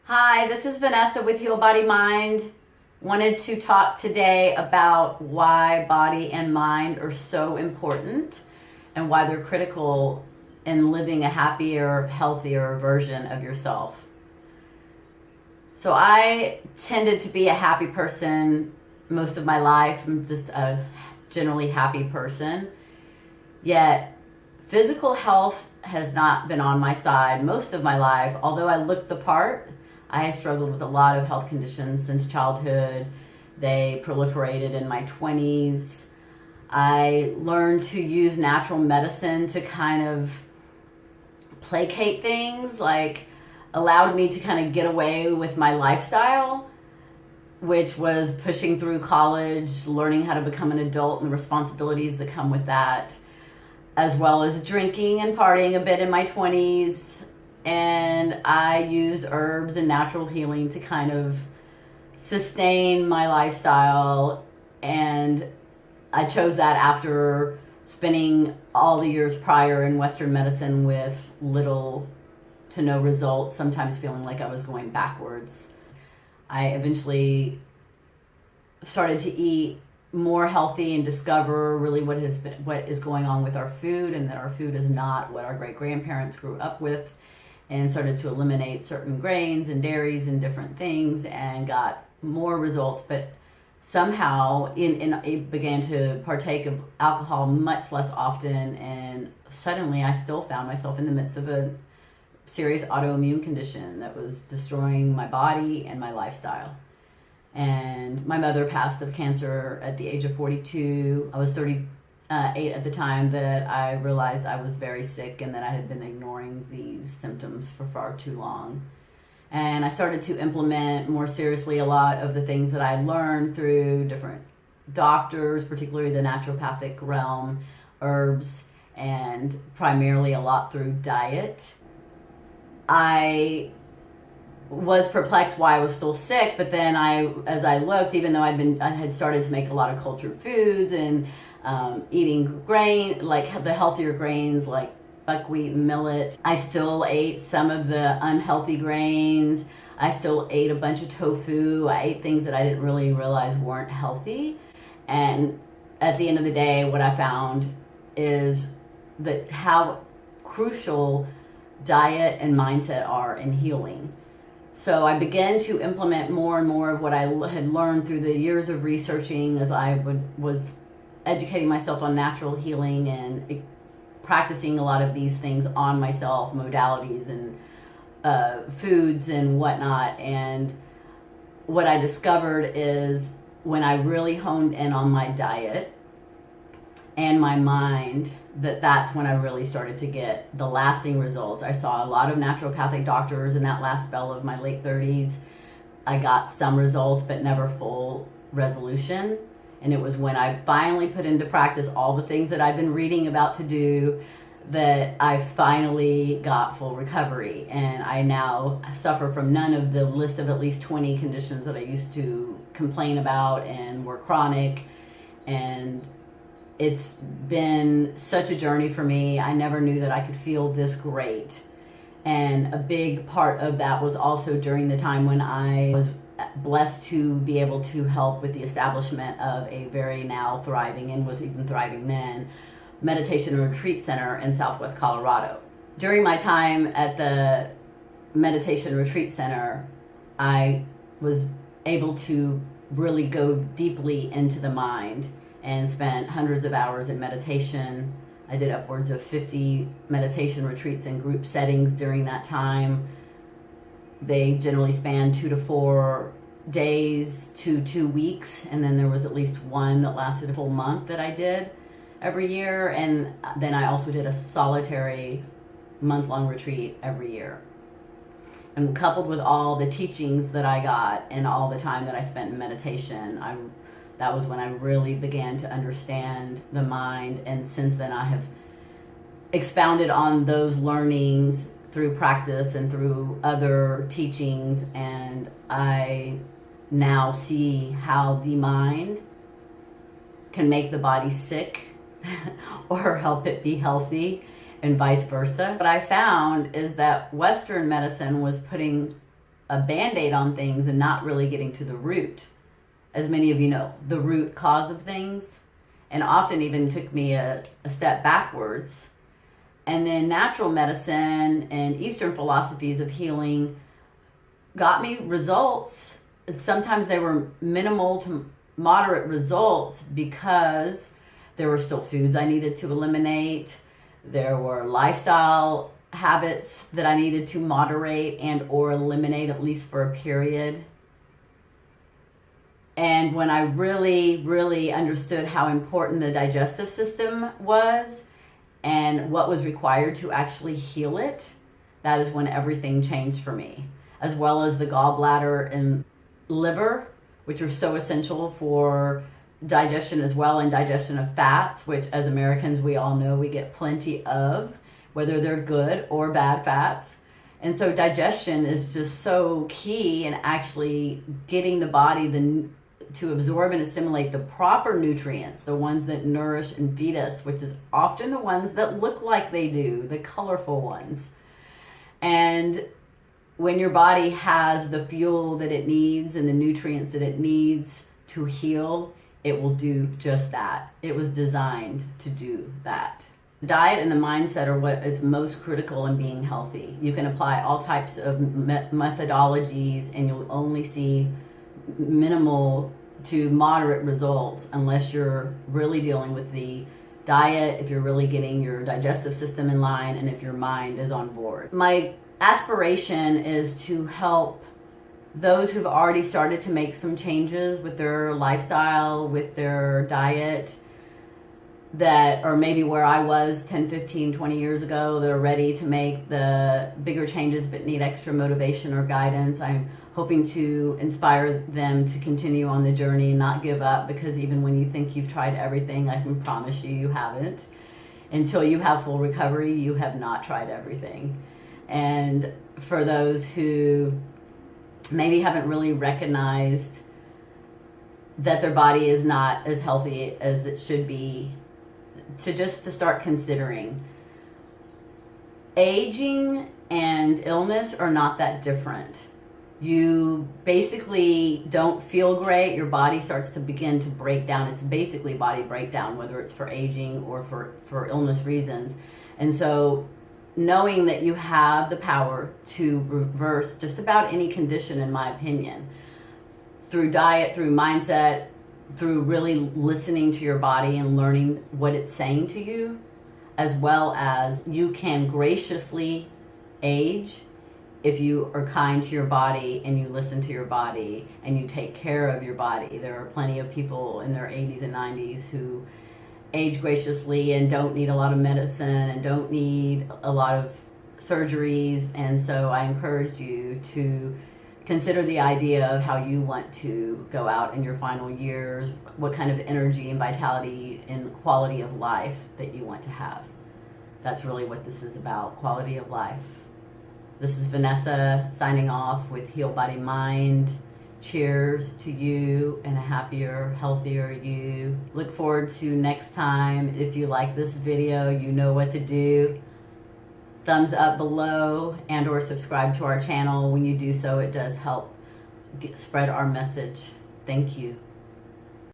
Hi, this is Vanessa with Heal Body Mind. Wanted to talk today about why body and mind are so important and why they're critical in living a happier, healthier version of yourself. So I tended to be a happy person most of my life. I'm just a generally happy person. Yet physical health has not been on my side most of my life. Although I looked the part, I have struggled with a lot of health conditions since childhood. They proliferated in my 20s. I learned to use natural medicine to kind of placate things, like allowed me to kind of get away with my lifestyle, which was pushing through college, learning how to become an adult and the responsibilities that come with that, as well as drinking and partying a bit in my 20s. And I used herbs and natural healing to kind of sustain my lifestyle. And I chose that after spending all the years prior in Western medicine with little to no results, sometimes feeling like I was going backwards. I eventually started to eat more healthy and discover really what is going on with our food, and that our food is not what our great-grandparents grew up with, and started to eliminate certain grains and dairies and different things and got more results. But somehow I began to partake of alcohol much less often, and suddenly I still found myself in the midst of a serious autoimmune condition that was destroying my body and my lifestyle. And my mother passed of cancer at the age of 42. I was 38 at the time that I realized I was very sick and that I had been ignoring these symptoms for far too long. And I started to implement more seriously a lot of the things that I learned through different doctors, particularly the naturopathic realm, herbs, and primarily a lot through diet. I was perplexed why I was still sick, but then as I looked, even though I had started to make a lot of cultured foods and eating grain, like the healthier grains like buckwheat and millet, I still ate some of the unhealthy grains. I still ate a bunch of tofu. I ate things that I didn't really realize weren't healthy. And at the end of the day, what I found is that how crucial diet and mindset are in healing. So I began to implement more and more of what I had learned through the years of researching as I was educating myself on natural healing and practicing a lot of these things on myself, modalities and foods and whatnot. And what I discovered is when I really honed in on my diet and my mind, that's when I really started to get the lasting results. I saw a lot of naturopathic doctors in that last spell of my late 30s. I got some results, but never full resolution. And it was when I finally put into practice all the things that I'd been reading about to do that I finally got full recovery. And I now suffer from none of the list of at least 20 conditions that I used to complain about and were chronic. And it's been such a journey for me. I never knew that I could feel this great. And a big part of that was also during the time when I was blessed to be able to help with the establishment of a very now thriving, and was even thriving then, meditation and retreat center in Southwest Colorado. During my time at the meditation retreat center, I was able to really go deeply into the mind and spent hundreds of hours in meditation. I did upwards of 50 meditation retreats in group settings during that time. They generally span 2 to 4 days to 2 weeks, and then there was at least one that lasted a full month that I did every year. And then I also did a solitary month-long retreat every year. And coupled with all the teachings that I got and all the time that I spent in meditation, that was when I really began to understand the mind. And since then I have expounded on those learnings through practice and through other teachings, and I now see how the mind can make the body sick or help it be healthy, and vice versa. What I found is that Western medicine was putting a Band-Aid on things and not really getting to the root. As many of you know, the root cause of things, and often even took me a step backwards. And then natural medicine and Eastern philosophies of healing got me results. Sometimes they were minimal to moderate results because there were still foods I needed to eliminate. There were lifestyle habits that I needed to moderate and or eliminate, at least for a period. And when I really, really understood how important the digestive system was and what was required to actually heal it, that is when everything changed for me, as well as the gallbladder and liver, which are so essential for digestion as well, and digestion of fats, which as Americans we all know we get plenty of, whether they're good or bad fats. And so digestion is just so key in actually getting the body to absorb and assimilate the proper nutrients, the ones that nourish and feed us, which is often the ones that look like they do, the colorful ones. And when your body has the fuel that it needs and the nutrients that it needs to heal, it will do just that. It was designed to do that. The diet and the mindset are what is most critical in being healthy. You can apply all types of methodologies and you'll only see minimal to moderate results unless you're really dealing with the diet, if you're really getting your digestive system in line, and if your mind is on board. My aspiration is to help those who've already started to make some changes with their lifestyle, with their diet, that are maybe where I was 10, 15, 20 years ago. They're ready to make the bigger changes but need extra motivation or guidance. I'm hoping to inspire them to continue on the journey and not give up, because even when you think you've tried everything, I can promise you, you haven't. Until you have full recovery, you have not tried everything. And for those who maybe haven't really recognized that their body is not as healthy as it should be, to start considering. Aging and illness are not that different. You basically don't feel great. Your body starts to begin to break down. It's basically body breakdown, whether it's for aging or for illness reasons. And so knowing that you have the power to reverse just about any condition, in my opinion, through diet, through mindset, through really listening to your body and learning what it's saying to you, as well as you can graciously age if you are kind to your body and you listen to your body and you take care of your body. There are plenty of people in their 80s and 90s who age graciously and don't need a lot of medicine and don't need a lot of surgeries. And so I encourage you to consider the idea of how you want to go out in your final years, what kind of energy and vitality and quality of life that you want to have. That's really what this is about, quality of life. This is Vanessa signing off with Heal Body Mind. Cheers to you and a happier, healthier you. Look forward to next time. If you like this video, you know what to do. Thumbs up below and or subscribe to our channel. When you do so, it does help spread our message. Thank you.